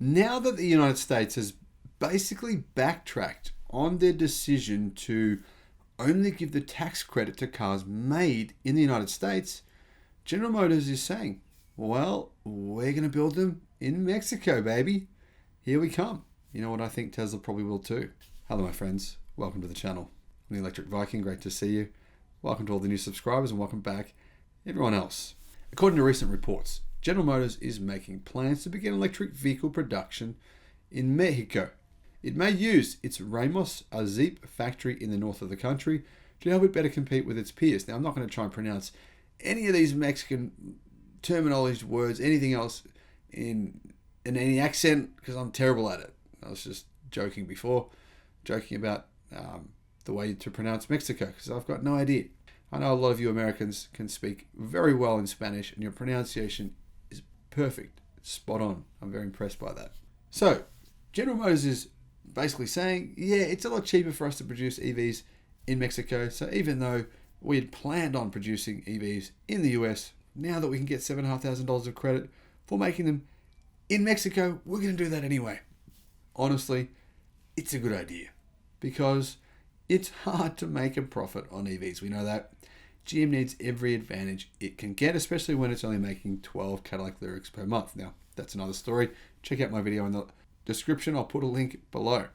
Now that the United States has basically backtracked on their decision to only give the tax credit to cars made in the United States, General Motors is saying, well, we're going to build them in Mexico, baby. Here we come. You know what? I think Tesla probably will too. Hello, my friends. Welcome to the channel. I'm the Electric Viking. Great to see you. Welcome to all the new subscribers and welcome back everyone else. According to recent reports, General Motors is making plans to begin electric vehicle production in Mexico. It may use its Ramos Azip factory in the north of the country to help it better compete with its peers. Now, I'm not going to try and pronounce any of these Mexican terminology words, anything else in any accent, because I'm terrible at it. I was just joking about the way to pronounce Mexico, because I've got no idea. I know a lot of you Americans can speak very well in Spanish, and your pronunciation is perfect. It's spot on. I'm very impressed by that. So, General Motors is basically saying, yeah, it's a lot cheaper for us to produce EVs in Mexico. So even though we had planned on producing EVs in the US, now that we can get $7,500 of credit for making them in Mexico, we're going to do that anyway. Honestly, it's a good idea because it's hard to make a profit on EVs. We know that. GM needs every advantage it can get, especially when it's only making 12 Cadillac Lyrics per month. Now, that's another story. Check out my video in the description. I'll put a link below.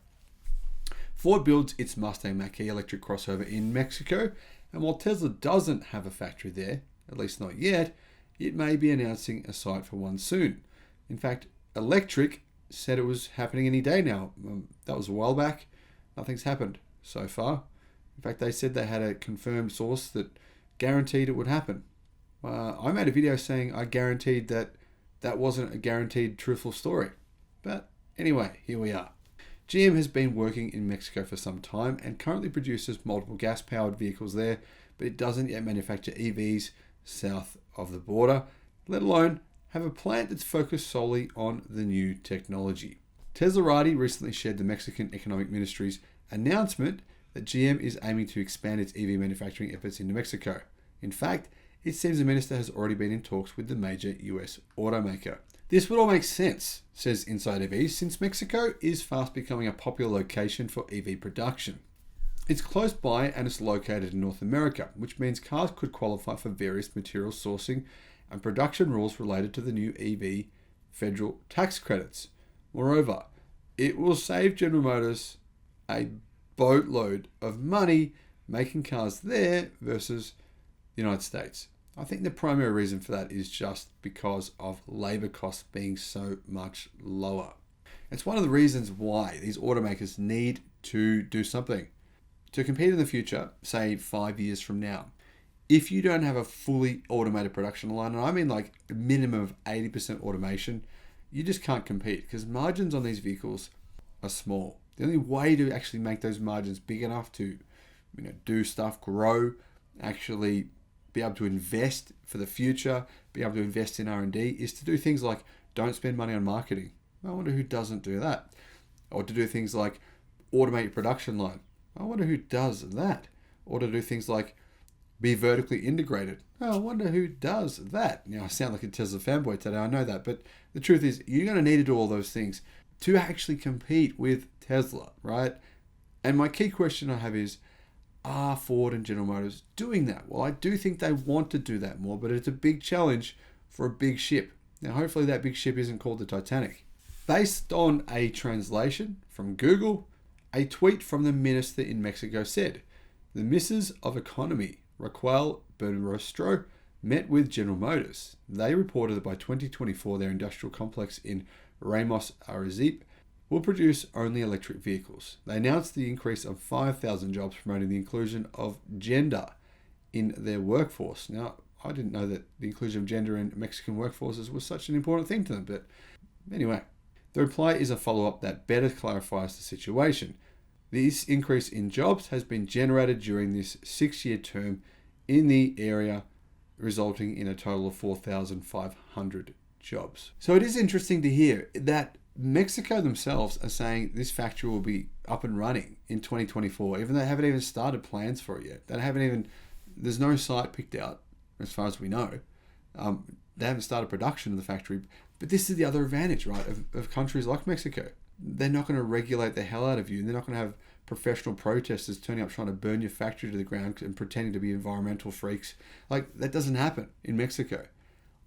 Ford builds its Mustang Mach-E electric crossover in Mexico, and while Tesla doesn't have a factory there, at least not yet, it may be announcing a site for one soon. In fact, Electric said it was happening any day now. That was a while back. Nothing's happened so far. In fact, they said they had a confirmed source that guaranteed it would happen. I made a video saying I guaranteed that wasn't a guaranteed truthful story. But anyway, here we are. GM has been working in Mexico for some time and currently produces multiple gas-powered vehicles there, but it doesn't yet manufacture EVs south of the border, let alone have a plant that's focused solely on the new technology. Teslarati recently shared the Mexican Economic Ministry's announcement that GM is aiming to expand its EV manufacturing efforts into Mexico. In fact, it seems the minister has already been in talks with the major US automaker. This would all make sense, says Inside EV, since Mexico is fast becoming a popular location for EV production. It's close by and it's located in North America, which means cars could qualify for various material sourcing and production rules related to the new EV federal tax credits. Moreover, it will save General Motors a boatload of money making cars there versus the United States. I think the primary reason for that is just because of labor costs being so much lower. It's one of the reasons why these automakers need to do something. To compete in the future, say 5 years from now, if you don't have a fully automated production line, and I mean like a minimum of 80% automation, you just can't compete because margins on these vehicles are small. The only way to actually make those margins big enough to do stuff, grow, actually be able to invest for the future, be able to invest in R&D, is to do things like don't spend money on marketing. I wonder who doesn't do that. Or to do things like automate your production line. I wonder who does that. Or to do things like be vertically integrated. I wonder who does that. Now, I sound like a Tesla fanboy today, I know that, but the truth is you're going to need to do all those things to actually compete with Tesla, right? And my key question I have is, are Ford and General Motors doing that? Well, I do think they want to do that more, but it's a big challenge for a big ship. Now, hopefully that big ship isn't called the Titanic. Based on a translation from Google, a tweet from the minister in Mexico said, the Misses of Economy, Raquel Buenrostro, met with General Motors. They reported that by 2024, their industrial complex in Ramos Arizpe will produce only electric vehicles. They announced the increase of 5,000 jobs, promoting the inclusion of gender in their workforce. Now, I didn't know that the inclusion of gender in Mexican workforces was such an important thing to them, but anyway, the reply is a follow-up that better clarifies the situation. This increase in jobs has been generated during this 6-year term in the area, resulting in a total of 4,500 jobs. So it is interesting to hear that Mexico themselves are saying this factory will be up and running in 2024, even though they haven't even started plans for it yet. There's no site picked out as far as we know. They haven't started production of the factory, But this is the other advantage, right, of countries like Mexico. They're not going to regulate the hell out of you, and they're not going to have professional protesters turning up trying to burn your factory to the ground and pretending to be environmental freaks. Like, that doesn't happen in Mexico.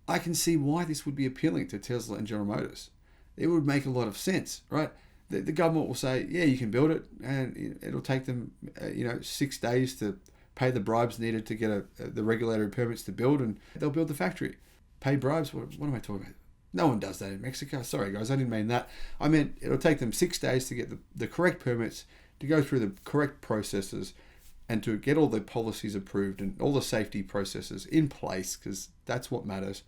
I can see why this would be appealing to Tesla and General Motors. It would make a lot of sense, right? The government will say, yeah, you can build it, and it'll take them, 6 days to pay the bribes needed to get the regulatory permits to build, and they'll build the factory. Pay bribes? What am I talking about? No one does that in Mexico. Sorry, guys, I didn't mean that. I meant it'll take them 6 days to get the correct permits, to go through the correct processes, and to get all the policies approved and all the safety processes in place, because that's what matters.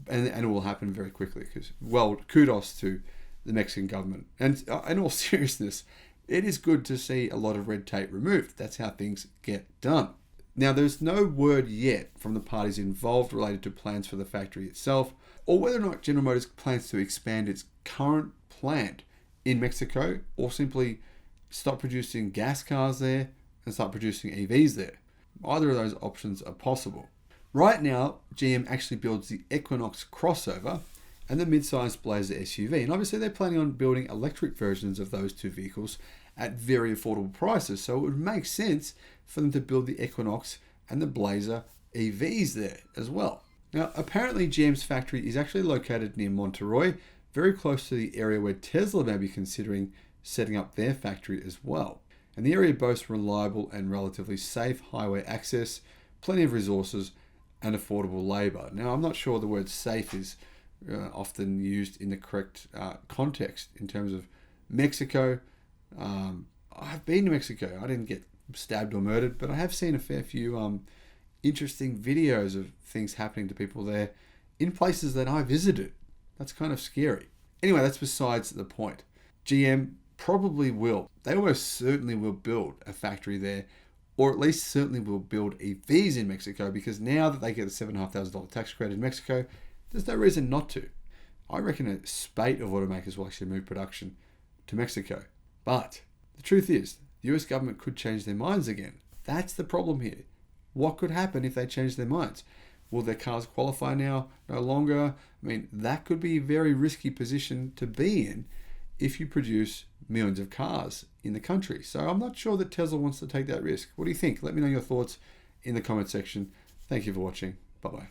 And it will happen very quickly, because, well, kudos to the Mexican government. And in all seriousness, it is good to see a lot of red tape removed. That's how things get done. Now, there's no word yet from the parties involved related to plans for the factory itself, or whether or not General Motors plans to expand its current plant in Mexico, or simply stop producing gas cars there and start producing EVs there. Either of those options are possible. Right now, GM actually builds the Equinox crossover and the mid-sized Blazer SUV. And obviously they're planning on building electric versions of those two vehicles at very affordable prices. So it would make sense for them to build the Equinox and the Blazer EVs there as well. Now, apparently GM's factory is actually located near Monterrey, very close to the area where Tesla may be considering setting up their factory as well. And the area boasts reliable and relatively safe highway access, plenty of resources, and affordable labor. Now, I'm not sure the word safe is often used in the correct context in terms of Mexico. I've been to Mexico. I didn't get stabbed or murdered, but I have seen a fair few interesting videos of things happening to people there in places that I visited. That's kind of scary. Anyway, that's besides the point. GM probably will. They almost certainly will build a factory there, or at least certainly will build EVs in Mexico, because now that they get the $7,500 tax credit in Mexico, there's no reason not to. I reckon a spate of automakers will actually move production to Mexico. But the truth is, the US government could change their minds again. That's the problem here. What could happen if they change their minds? Will their cars qualify now? No longer? I mean, that could be a very risky position to be in if you produce millions of cars in the country. So I'm not sure that Tesla wants to take that risk. What do you think? Let me know your thoughts in the comment section. Thank you for watching. Bye-bye.